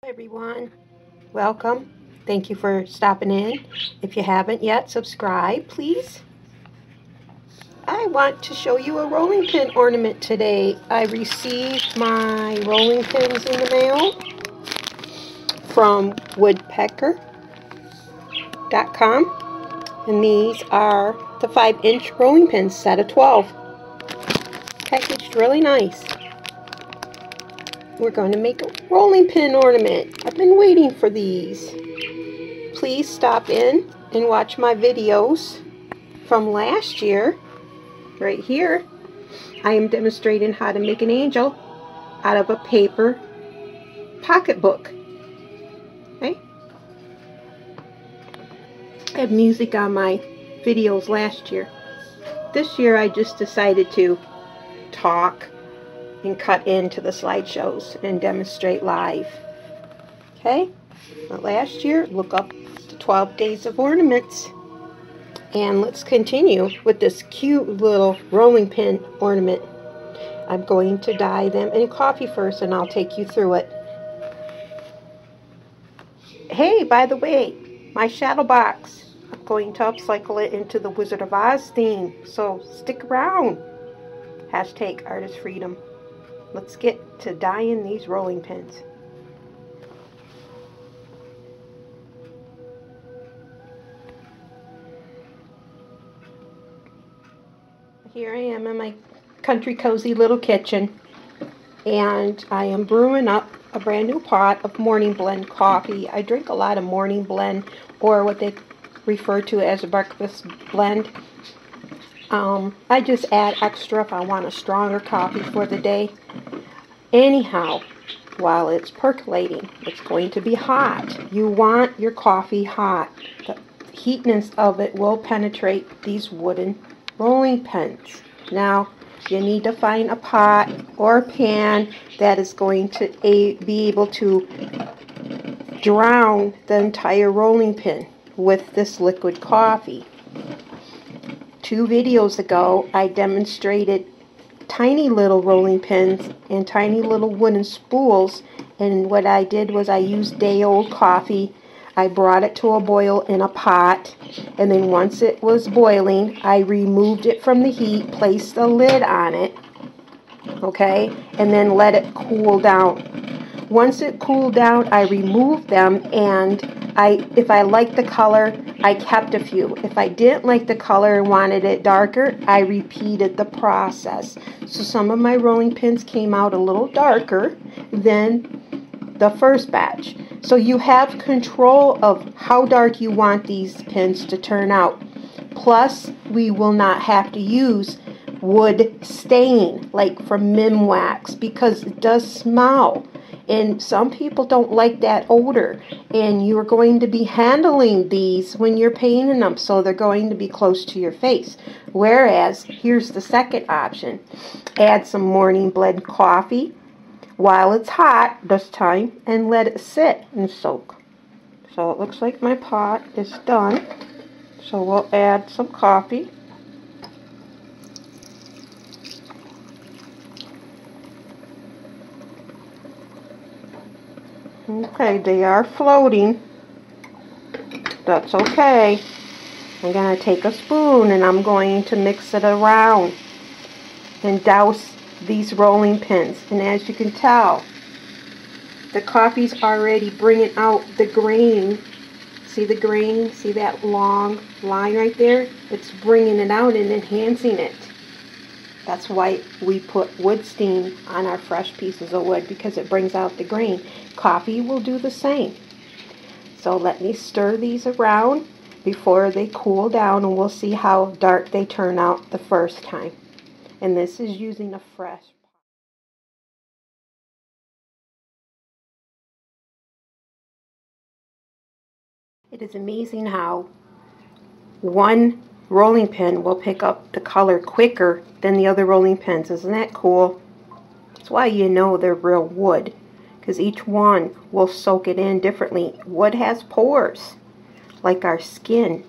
Everyone, welcome. Thank you for stopping in. If you haven't yet, subscribe, please. I want to show you a rolling pin ornament today. I received my rolling pins in the mail from woodpecker.com, and these are the 5-inch rolling pins, set of 12. Packaged really nice. We're going to make a rolling pin ornament. I've been waiting for these. Please stop in and watch my videos from last year. Right here, I am demonstrating how to make an angel out of a paper pocketbook. Okay? I had music on my videos last year. This year I just decided to talk and cut into the slideshows and demonstrate live. Okay? But last year, look up the 12 days of ornaments. And let's continue with this cute little rolling pin ornament. I'm going to dye them in coffee first, and I'll take you through it. Hey, by the way, my shadow box, I'm going to upcycle it into the Wizard of Oz theme, so stick around. Hashtag Artist Freedom. Let's get to dyeing these rolling pins. Here I am in my country cozy little kitchen, and I am brewing up a brand new pot of morning blend coffee. I drink a lot of morning blend, or what they refer to as a breakfast blend. I just add extra if I want a stronger coffee for the day. Anyhow, while it's percolating, it's going to be hot. You want your coffee hot. The heatness of it will penetrate these wooden rolling pins. Now, you need to find a pot or a pan that is going to be able to drown the entire rolling pin with this liquid coffee. 2 videos ago, I demonstrated tiny little rolling pins and tiny little wooden spools, and what I did was I used day-old coffee. I brought it to a boil in a pot, and then once it was boiling, I removed it from the heat, placed a lid on it, okay, and then let it cool down. Once it cooled down, I removed them, and if I liked the color, I kept a few. If I didn't like the color and wanted it darker, I repeated the process. So some of my rolling pins came out a little darker than the first batch. So you have control of how dark you want these pins to turn out. Plus, we will not have to use wood stain like from Mim Wax because it does smell. And some people don't like that odor, and you're going to be handling these when you're painting them, so they're going to be close to your face. Whereas, here's the second option. Add some morning blend coffee while it's hot this time, and let it sit and soak. So it looks like my pot is done. So we'll add some coffee. Okay, they are floating. That's okay. I'm going to take a spoon and I'm going to mix it around and douse these rolling pins. And as you can tell, the coffee's already bringing out the grain. See the grain? See that long line right there? It's bringing it out and enhancing it. That's why we put wood stain on our fresh pieces of wood, because it brings out the grain. Coffee will do the same. So let me stir these around before they cool down, and we'll see how dark they turn out the first time. And this is using a fresh. It is amazing how one rolling pin will pick up the color quicker than the other rolling pins. Isn't that cool? That's why you know they're real wood, because each one will soak it in differently. Wood has pores, like our skin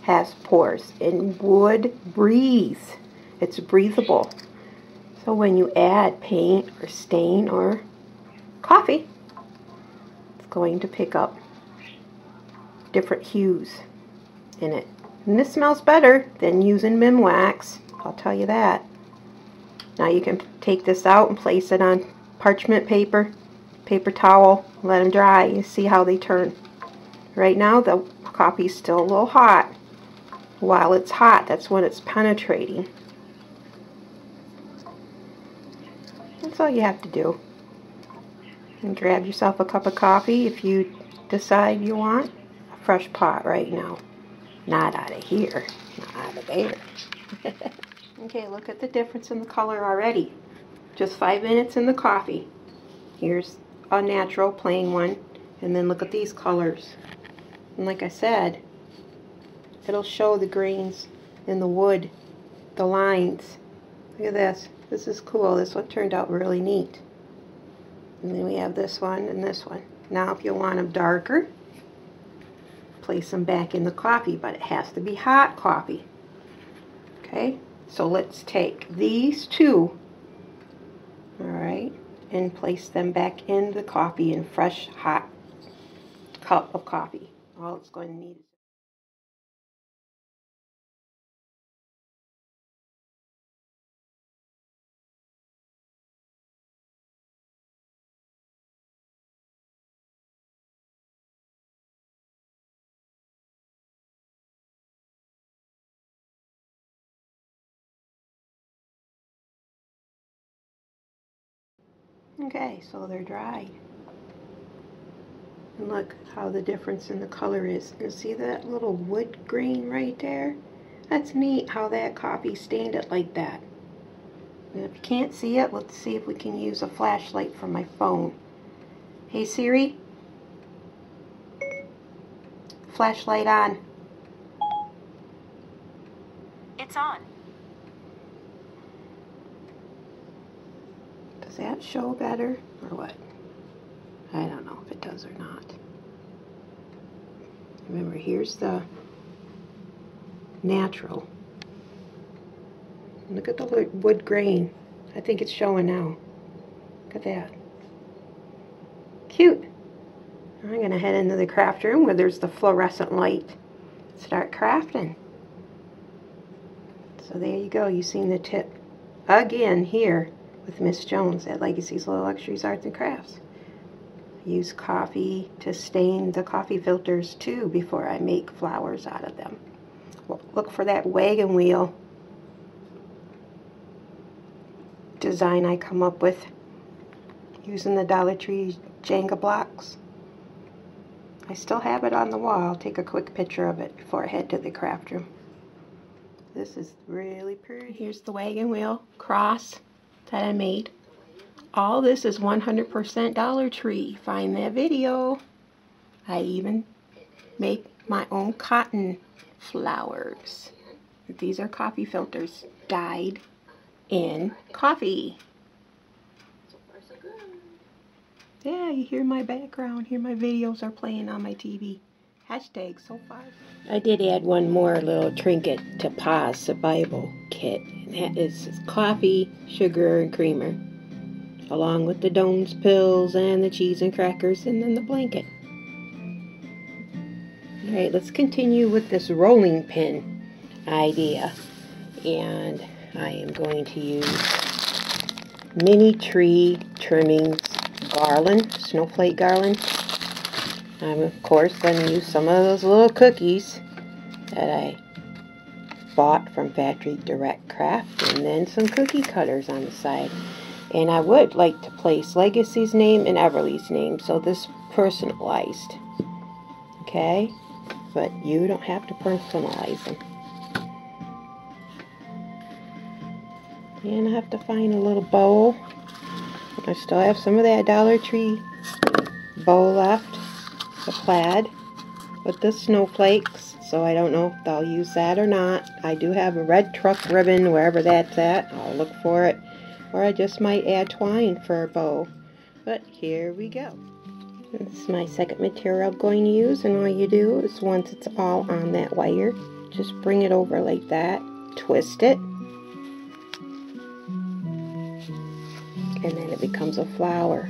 has pores, and wood breathes. It's breathable. So when you add paint or stain or coffee, it's going to pick up different hues in it. And this smells better than using Mim Wax, I'll tell you that. Now you can take this out and place it on parchment paper, paper towel, let them dry. You see how they turn. Right now the coffee's still a little hot. While it's hot, that's when it's penetrating. That's all you have to do. And grab yourself a cup of coffee if you decide you want a fresh pot right now. Not out of here, not out of there. Okay, look at the difference in the color already. Just 5 minutes in the coffee. Here's a natural plain one, and then look at these colors. And like I said, it'll show the grains in the wood, the lines. Look at this. This is cool. This one turned out really neat. And then we have this one and this one. Now if you want them darker, place them back in the coffee, but it has to be hot coffee. Okay, so let's take these two, alright, and place them back in the coffee in fresh, hot cup of coffee. All it's going to need is okay, so they're dried. And look how the difference in the color is. You see that little wood grain right there? That's neat how that coffee stained it like that. And if you can't see it, let's see if we can use a flashlight from my phone. Hey Siri, flashlight on. It's on. Does that show better or what? I don't know if it does or not. Remember, here's the natural. Look at the wood grain. I think it's showing now. Look at that. Cute. I'm going to head into the craft room where there's the fluorescent light. Start crafting. So there you go. You've seen the tip again here with Miss Jones at Legacy's Little Luxuries Arts and Crafts. Use coffee to stain the coffee filters too before I make flowers out of them. Well, look for that wagon wheel design I come up with using the Dollar Tree Jenga blocks. I still have it on the wall. I'll take a quick picture of it before I head to the craft room. This is really pretty. Here's the wagon wheel cross that I made. All this is 100% Dollar Tree. Find that video. I even make my own cotton flowers. These are coffee filters dyed in coffee. Yeah, you hear my background. Here my videos are playing on my TV. Hashtag so far. I did add one more little trinket to Pa's Bible kit. And that is coffee, sugar, and creamer, along with the Doan's pills and the cheese and crackers, and then the blanket. Alright, let's continue with this rolling pin idea. And I am going to use mini tree trimmings garland, snowflake garland. I'm of course going to use some of those little cookies that I bought from Factory Direct Craft, and then some cookie cutters on the side. And I would like to place Legacy's name and Everly's name, so this personalized. Okay? But you don't have to personalize them. And I have to find a little bowl. I still have some of that Dollar Tree bow left, the plaid, with the snowflakes, so I don't know if I'll use that or not. I do have a red truck ribbon wherever that's at. I'll look for it. Or I just might add twine for a bow. But here we go. This is my second material I'm going to use, and all you do is once it's all on that wire, just bring it over like that, twist it, and then it becomes a flower.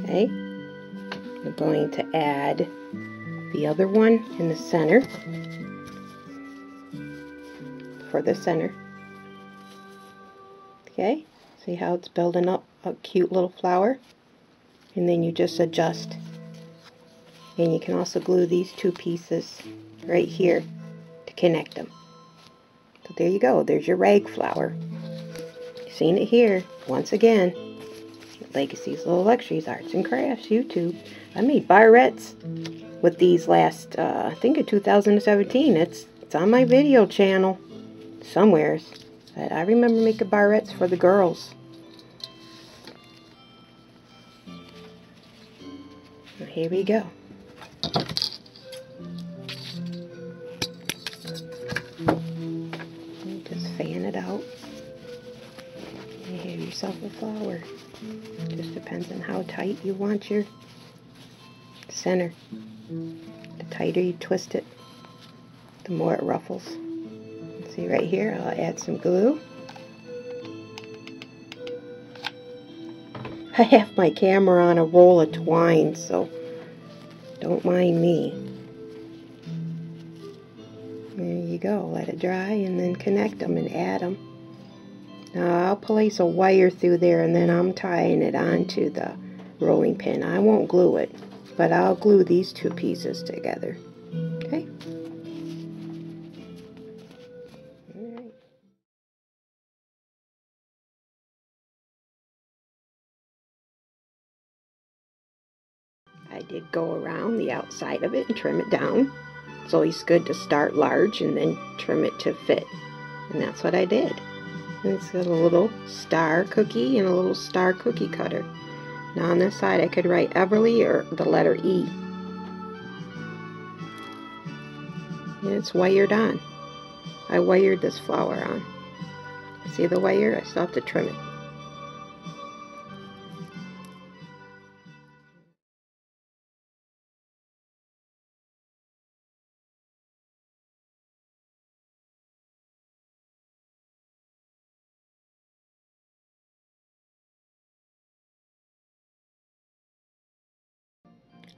Okay? I'm going to add the other one in the center for the center. Okay, see how it's building up a cute little flower? And then you just adjust. And you can also glue these two pieces right here to connect them. So there you go, there's your rag flower. You've seen it here, once again. Legacy's Little Luxuries, Arts and Crafts, YouTube. I made barrettes with these last, I think in 2017. It's on my video channel somewheres. But I remember making barrettes for the girls. So here we go. And just fan it out. And you have yourself a flower. Just depends on how tight you want your center. The tighter you twist it, the more it ruffles. See right here, I'll add some glue. I have my camera on a roll of twine, so don't mind me. There you go, let it dry and then connect them and add them. Now I'll place a wire through there and then I'm tying it onto the rolling pin. I won't glue it, but I'll glue these two pieces together. Okay? Alright. I did go around the outside of it and trim it down. It's always good to start large and then trim it to fit. And that's what I did. And it's got a little star cookie and a little star cookie cutter. Now on this side I could write Everly or the letter E. And it's wired on. I wired this flower on. See the wire? I still have to trim it.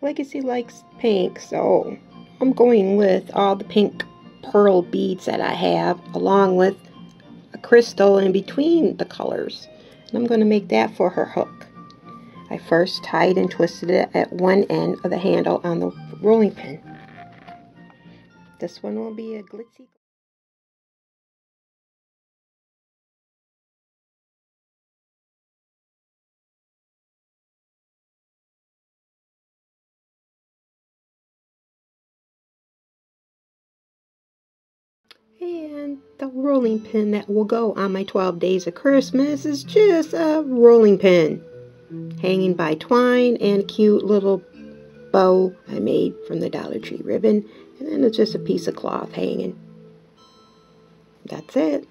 Legacy likes pink, so I'm going with all the pink pearl beads that I have, along with a crystal in between the colors. And I'm going to make that for her hook. I first tied and twisted it at one end of the handle on the rolling pin. This one will be a glitzy. And the rolling pin that will go on my 12 Days of Christmas is just a rolling pin hanging by twine and a cute little bow I made from the Dollar Tree ribbon. And then it's just a piece of cloth hanging. That's it.